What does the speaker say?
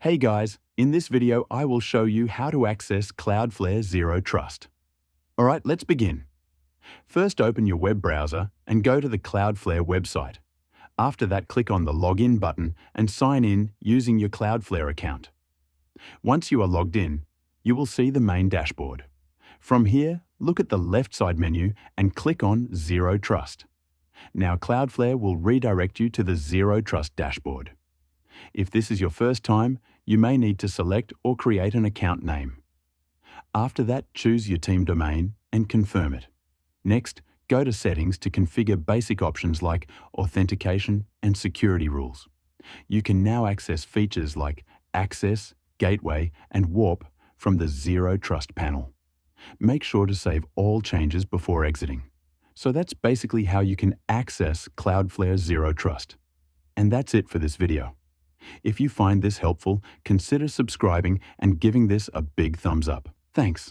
Hey guys, in this video I will show you how to access Cloudflare Zero Trust. Alright, let's begin. First open your web browser and go to the Cloudflare website. After that, click on the Login button and sign in using your Cloudflare account. Once you are logged in, you will see the main dashboard. From here, look at the left side menu and click on Zero Trust. Now Cloudflare will redirect you to the Zero Trust dashboard. If this is your first time, you may need to select or create an account name. After that, choose your team domain and confirm it. Next, go to Settings to configure basic options like authentication and security rules. You can now access features like Access, Gateway, and Warp from the Zero Trust panel. Make sure to save all changes before exiting. So that's basically how you can access Cloudflare Zero Trust. And that's it for this video. If you find this helpful, consider subscribing and giving this a big thumbs up. Thanks.